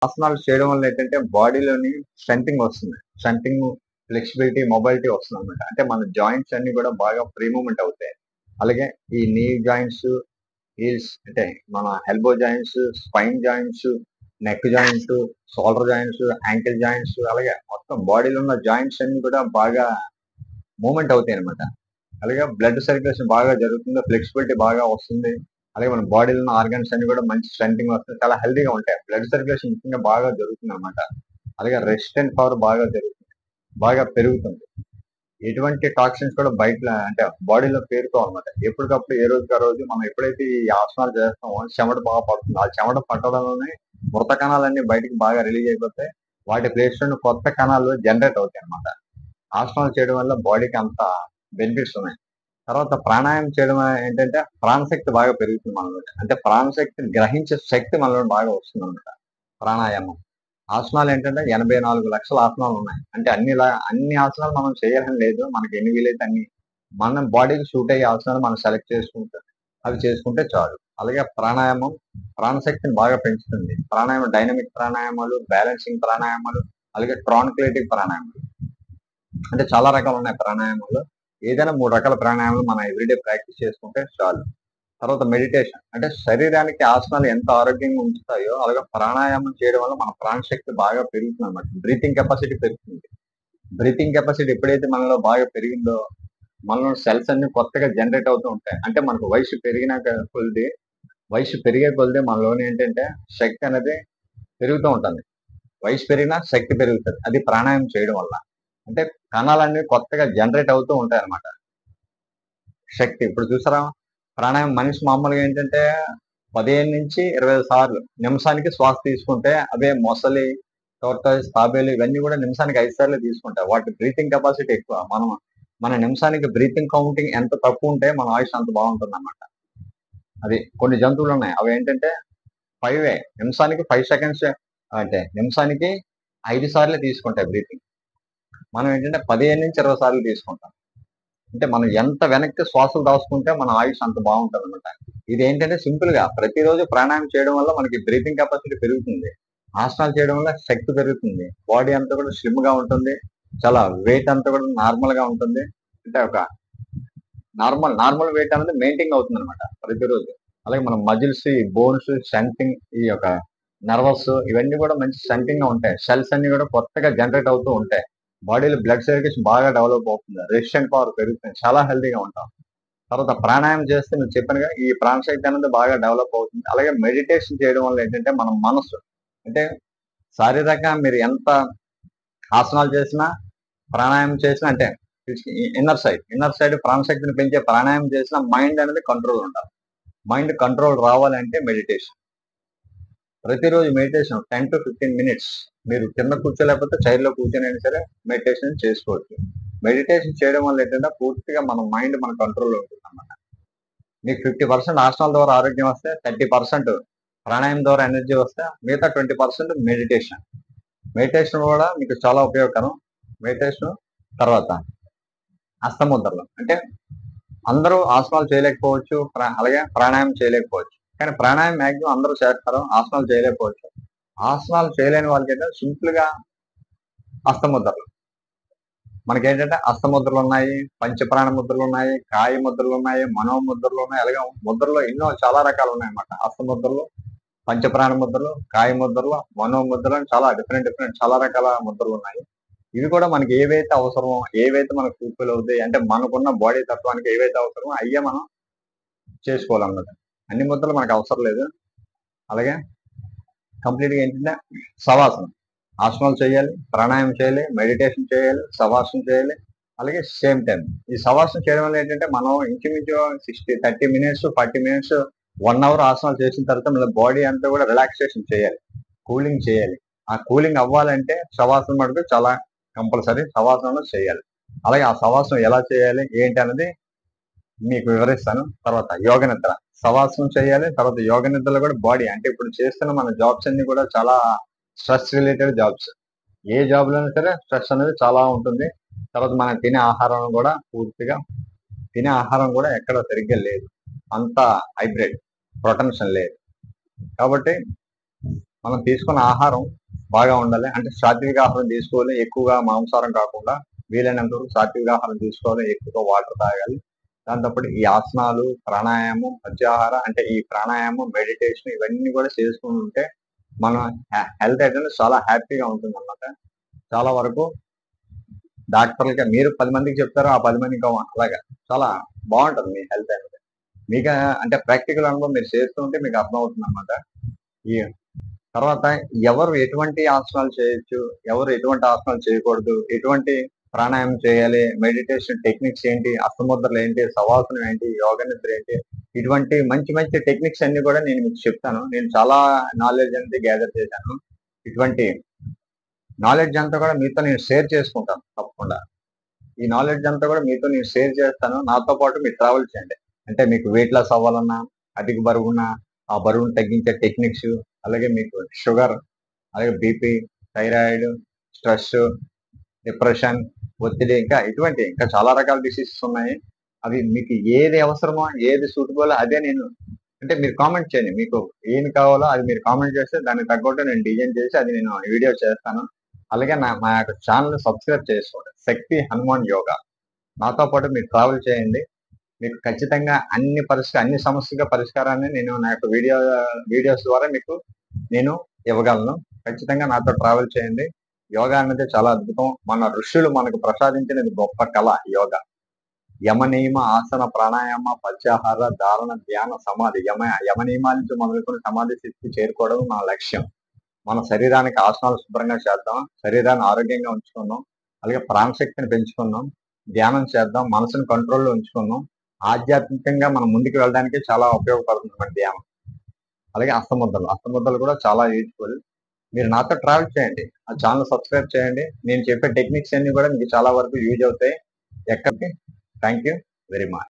ఆసనాలు చేయడం వల్ల ఏంటంటే బాడీలోని స్ట్రెంథింగ్ వస్తుంది. స్ట్రెంథింగ్, ఫ్లెక్సిబిలిటీ, మొబిలిటీ వస్తుంది అనమాట. అంటే మన జాయింట్స్ అన్ని కూడా బాగా ఫ్రీ మూవ్మెంట్ అవుతాయి. అలాగే ఈ నీ జాయింట్స్, హీల్స్ అంటే మన elbow joints, spine joints, neck joints, shoulder joints, ankle joints, అలాగే మొత్తం బాడీలో ఉన్న జాయింట్స్ అన్ని కూడా బాగా మూవ్మెంట్ అవుతాయి అనమాట. అలాగే బ్లడ్ సర్క్యులేషన్ బాగా జరుగుతుంది, ఫ్లెక్సిబిలిటీ బాగా వస్తుంది. అలాగే మన బాడీలో ఉన్న ఆర్గన్స్ అన్ని కూడా మంచి స్ట్రెంథింగ్ వస్తుంది, చాలా హెల్దీగా ఉంటాయి. బ్లడ్ సర్క్యులేషన్ ముఖ్యంగా బాగా జరుగుతుంది అనమాట. అలాగే రెసిస్టెంట్ పవర్ బాగా జరుగుతుంది, బాగా పెరుగుతుంది. ఎటువంటి టాక్సిన్స్ కూడా బయట అంటే బాడీలో పేరుకోవు అనమాట. ఎప్పటికప్పుడు ఏ రోజుకి ఆ రోజు మనం ఎప్పుడైతే ఈ ఆసనాలు చేస్తామో చెమట బాగా పడుతుంది. ఆ చెమట పట్టడంలోనే మృత కణాలన్నీ బయటికి బాగా రిలీజ్ అయిపోతాయి. వాటి ప్లేస్ లో కొత్త కణాలు జనరేట్ అవుతాయి అనమాట. ఆసనాలు చేయడం వల్ల బాడీకి అంత బెనిఫిట్స్ ఉన్నాయి. తర్వాత ప్రాణాయామం చేయడం ఏంటంటే ప్రాణశక్తి బాగా పెరుగుతుంది మనలో. అంటే ప్రాణశక్తిని గ్రహించే శక్తి మనలో బాగా వస్తుంది అనమాట ప్రాణాయామం. ఆసనాలు ఏంటంటే 84 లక్షల ఆసనాలు ఉన్నాయి. అంటే అన్ని ఆసనాలు మనం చేయాలని లేదు, మనకి ఎన్ని వీలైతే అన్ని మన బాడీకి సూట్ అయ్యే ఆసనాలు మనం సెలెక్ట్ చేసుకుంటే అవి చేసుకుంటే చాలు. అలాగే ప్రాణాయామం ప్రాణశక్తిని బాగా పెంచుతుంది. ప్రాణాయామం డైనమిక్ ప్రాణాయామాలు, బ్యాలెన్సింగ్ ప్రాణాయామాలు, అలాగే ట్రాన్క్యులేటివ్ ప్రాణాయామాలు, అంటే చాలా రకాలు ఉన్నాయి ప్రాణాయామాలు. ఏదైనా 3 రకాల ప్రాణాయామాలు మనం ఎవ్రీడే ప్రాక్టీస్ చేసుకుంటే చాలు. తర్వాత మెడిటేషన్ అంటే శరీరానికి ఆసనాలు ఎంత ఆరోగ్యంగా ఉంచుతాయో అలాగే ప్రాణాయామం చేయడం వల్ల మన ప్రాణశక్తి బాగా పెరుగుతుంది అనమాట. బ్రీతింగ్ కెపాసిటీ పెరుగుతుంది. బ్రీతింగ్ కెపాసిటీ ఎప్పుడైతే మనలో బాగా పెరిగిందో మనలో సెల్స్ అన్ని కొత్తగా జనరేట్ అవుతూ ఉంటాయి. అంటే మనకు వయసు పెరిగే కొలిది మనలోని ఏంటంటే శక్తి అనేది పెరుగుతూ ఉంటుంది. వయసు పెరిగినా శక్తి పెరుగుతుంది, అది ప్రాణాయామం చేయడం వల్ల. అంటే కణాలన్నీ కొత్తగా జనరేట్ అవుతూ ఉంటాయి అనమాట. శక్తి ఇప్పుడు చూసారా, ప్రాణాయామం మనిషి మామూలుగా ఏంటంటే 15 నుంచి 25 సార్లు నిమిషానికి శ్వాస తీసుకుంటే, అదే మొసలి, టోర్టాయిస్, తాబేలు ఇవన్నీ కూడా నిమిషానికి 5 సార్లు తీసుకుంటాయి. వాటి బ్రీతింగ్ కెపాసిటీ ఎక్కువ. మన నిమిషానికి బ్రీతింగ్ కౌంటింగ్ ఎంత తక్కువ ఉంటే మన ఆయుష్ అంత బాగుంటుంది అన్నమాట. అది కొన్ని జంతువులు ఉన్నాయి, అవి ఏంటంటే 5 నిమిషానికి 5 సెకండ్స్, అంటే నిమిషానికి 5 సార్లు తీసుకుంటాయి బ్రీతింగ్. మనం ఏంటంటే 15 నుంచి 20 సార్లు తీసుకుంటాం. అంటే మనం ఎంత వెనక్కి శ్వాసలు దాచుకుంటే మన ఆయుష్ అంత బాగుంటుంది అనమాట. ఇది ఏంటంటే సింపుల్ గా ప్రతిరోజు ప్రాణాయామం చేయడం వల్ల మనకి బ్రీతింగ్ కెపాసిటీ పెరుగుతుంది. ఆసనాలు చేయడం వల్ల శక్తి పెరుగుతుంది. బాడీ అంతా కూడా స్లిమ్ గా ఉంటుంది. చాలా వెయిట్ అంతా కూడా నార్మల్ గా ఉంటుంది. అంటే ఒక నార్మల్ వెయిట్ అనేది మెయింటైన్ అవుతుంది అనమాట ప్రతిరోజు. అలాగే మన మజిల్స్, ఈ బోన్స్, స్ట్రెంథింగ్, ఈ యొక్క నర్వస్ ఇవన్నీ కూడా మంచి స్ట్రెంథింగ్ గా ఉంటాయి. సెల్స్ అన్ని కూడా కొత్తగా జనరేట్ అవుతూ ఉంటాయి. బాడీలో బ్లడ్ సర్క్యులేషన్ బాగా డెవలప్ అవుతుంది. రెసిస్టెంట్ పవర్ పెరుగుతుంది, చాలా హెల్తీగా ఉంటాం. తర్వాత ప్రాణాయామం చేస్తే నేను చెప్పానుగా ఈ ప్రాణశక్తి అనేది బాగా డెవలప్ అవుతుంది. అలాగే మెడిటేషన్ చేయడం వల్ల ఏంటంటే మన మనసు అంటే శారీరకంగా మీరు ఎంత ఆసనాలు చేసినా ప్రాణాయామం చేసినా అంటే ఇన్నర్ సైడ్ ప్రాణశక్తిని పెంచే ప్రాణాయామం చేసినా మైండ్ అనేది కంట్రోల్ ఉండాలి. మైండ్ కంట్రోల్ రావాలంటే మెడిటేషన్. ప్రతిరోజు మెడిటేషన్ 10 to 15 మినిట్స్ మీరు కింద కూర్చోలేకపోతే చైర్లో కూర్చొని అయినా సరే మెడిటేషన్ చేసుకోవచ్చు. మెడిటేషన్ చేయడం వల్ల ఏంటంటే పూర్తిగా మన మైండ్ మన కంట్రోల్లో ఉంటుంది అన్నమాట. మీకు 50% ఆసనాల ద్వారా ఆరోగ్యం వస్తే, 30% ప్రాణాయామం ద్వారా ఎనర్జీ వస్తే, మిగతా 20% మెడిటేషన్. మెడిటేషన్ కూడా మీకు చాలా ఉపయోగకరం. మెడిటేషన్ తర్వాత హస్తముద్రలు అంటే అందరూ ఆసనాలు చేయలేకపోవచ్చు, అలాగే ప్రాణాయామం చేయలేకపోవచ్చు. కానీ ప్రాణాయామం మ్యాక్సిమం అందరూ చేస్తారు, ఆసనాలు చేయలేకపోవచ్చు. ఆసనాలు చేయలేని వాళ్ళకి ఏంటంటే సింపుల్ గా హస్తముద్రలు. మనకేంటంటే హస్తముద్రలు ఉన్నాయి, పంచప్రాణ ముద్రలు ఉన్నాయి, కాయ ముద్రలు ఉన్నాయి, మనోముద్రలు ఉన్నాయి. అలాగే ముద్రలో ఎన్నో చాలా రకాలు ఉన్నాయి అన్నమాట. హస్తముద్రలు, పంచప్రాణ ముద్రలు, కాయ ముద్రలు, మనోముద్రలు అని చాలా డిఫరెంట్ చాలా రకాల ముద్రలు ఉన్నాయి. ఇవి కూడా మనకి ఏవైతే అవసరమో, ఏవైతే మనకు ఫుల్ఫిల్ అవుతాయి, అంటే మనకున్న బాడీ తత్వానికి ఏవైతే అవసరమో అయ్యే మనం చేసుకోవాలన్నమాట. అన్ని ముద్రలు మనకు అవసరం లేదు. అలాగే కంప్లీట్ గా ఏంటంటే శవాసనం, ఆసనాలు చేయాలి, ప్రాణాయామం చేయాలి, మెడిటేషన్ చేయాలి, శవాసనం చేయాలి. అలాగే సేమ్ టైం ఈ శవాసనం చేయడం వల్ల ఏంటంటే మనం ఇంచుమించు 30 మినిట్స్ 40 మినిట్స్ 1 అవర్ ఆసనాలు చేసిన తర్వాత మన బాడీ అంతా కూడా రిలాక్సేషన్ చేయాలి, కూలింగ్ చేయాలి. ఆ కూలింగ్ అవ్వాలంటే శవాసనం మటుకు చాలా కంపల్సరీ శవాసనంలో చేయాలి. అలాగే ఆ శవాసనం ఎలా చేయాలి ఏంటి అనేది మీకు వివరిస్తాను. తర్వాత యోగ నిద్ర, శవాసనం చేయాలి. తర్వాత యోగ నిద్రలో కూడా బాడీ అంటే ఇప్పుడు చేస్తున్న మన జాబ్స్ అన్ని కూడా చాలా స్ట్రెస్ రిలేటెడ్ జాబ్స్. ఏ జాబ్ లోనైనా సరే స్ట్రెస్ అనేది చాలా ఉంటుంది. తర్వాత మనం తినే ఆహారం కూడా ఎక్కడ సరిగ్గా లేదు, అంత హైబ్రిడ్, ప్రొటెన్షన్ లేదు. కాబట్టి మనం తీసుకున్న ఆహారం బాగా ఉండాలి. అంటే సాత్విక ఆహారం తీసుకోవాలి. ఎక్కువగా మాంసాహారం కాకుండా వీలైనంత వరకు సాత్విక ఆహారం తీసుకోవాలి. ఎక్కువగా వాటర్ తాగాలి. దాంతోపాటు ఈ ఆసనాలు, ప్రాణాయామం, ప్రత్యాహార అంటే ఈ ప్రాణాయామం, మెడిటేషన్ ఇవన్నీ కూడా చేసుకుంటుంటే మన హెల్త్ అయితే చాలా హ్యాపీగా ఉంటుందన్నమాట. చాలా వరకు డాక్టర్లకి మీరు 10 మందికి చెప్తారు. ఆ 10 మంది ఇంకా అలాగా చాలా బాగుంటది మీ హెల్త్ అనేది. మీకు అంటే ప్రాక్టికల్ అనుభవం మీరు చేస్తూ ఉంటే మీకు అర్థమవుతుందన్నమాట. ఈ తర్వాత ఎవరు ఎటువంటి ఆసనాలు చేయొచ్చు, ఎవరు ఎటువంటి ఆసనాలు చేయకూడదు, ఎటువంటి ప్రాణాయామం చేయాలి, మెడిటేషన్ టెక్నిక్స్ ఏంటి, అష్టముద్రలు ఏంటి, శవాసనం ఏంటి, యోగ నిద్ర ఏంటి, ఇటువంటి మంచి మంచి టెక్నిక్స్ అన్ని కూడా నేను మీకు చెప్తాను. నేను చాలా నాలెడ్జ్ అనేది గ్యాదర్ చేశాను. ఇటువంటి నాలెడ్జ్ అంతా కూడా మీతో నేను షేర్ చేసుకుంటాను తప్పకుండా. ఈ నాలెడ్జ్ అంతా కూడా మీతో నేను షేర్ చేస్తాను. నాతో పాటు మీరు ట్రావెల్ చేయండి. అంటే మీకు వెయిట్ లాస్ అవ్వాలన్నా, అధిక బరువున్న ఆ బరువును తగ్గించే టెక్నిక్స్, అలాగే మీకు షుగర్, అలాగే బీపీ, థైరాయిడ్, స్ట్రెస్, డిప్రెషన్, ఒత్తిడి ఇంకా చాలా రకాల డిసీజెస్ ఉన్నాయి. అవి మీకు ఏది అవసరమో, ఏది సూటబుల్ అదే నేను అంటే మీరు కామెంట్ చేయండి. మీకు ఏమి కావాలో అది మీరు కామెంట్ చేస్తే దానికి తగ్గట్టు నేను డిజైన్ చేసి అది నేను వీడియో చేస్తాను. అలాగే మా యొక్క ఛానల్ సబ్స్క్రైబ్ చేసుకోండి. శక్తి హనుమాన్ యోగా. నాతో పాటు మీరు ట్రావెల్ చేయండి. మీకు ఖచ్చితంగా అన్ని సమస్యల పరిష్కారాన్ని నేను నా యొక్క వీడియోస్ ద్వారా మీకు నేను ఇవ్వగలను. ఖచ్చితంగా నాతో ట్రావెల్ చేయండి. యోగా అనేది చాలా అద్భుతం. మన ఋషులు మనకు ప్రసాదించినది గొప్ప కళ యోగా. యమ నియమ ఆసన ప్రాణాయామ ప్రత్యాహార ధారణ ధ్యాన సమాధి యమ నియమాల నుంచి మొదలుకొని సమాధి స్థితికి చేరుకోవడం నా లక్ష్యం. మన శరీరానికి ఆసనాలు శుభ్రంగా చేద్దాం, శరీరాన్ని ఆరోగ్యంగా ఉంచుకుందాం, అలాగే ప్రాణశక్తిని పెంచుకుందాం, ధ్యానం చేద్దాం, మనసును కంట్రోల్లో ఉంచుకుందాం. ఆధ్యాత్మికంగా మనం ముందుకు వెళ్ళడానికి చాలా ఉపయోగపడుతుంది మన ధ్యానం. అలాగే అష్టముద్రలు కూడా చాలా యూజ్ఫుల్. మీరు నాతో ట్రావెల్ చేయండి. ఆ ఛానల్ సబ్స్క్రైబ్ చేయండి. నేను చెప్పే టెక్నిక్స్ అన్ని కూడా మీకు చాలా వరకు యూజ్ అవుతాయి. ఎక్కడికి థ్యాంక్ యూ వెరీ మచ్.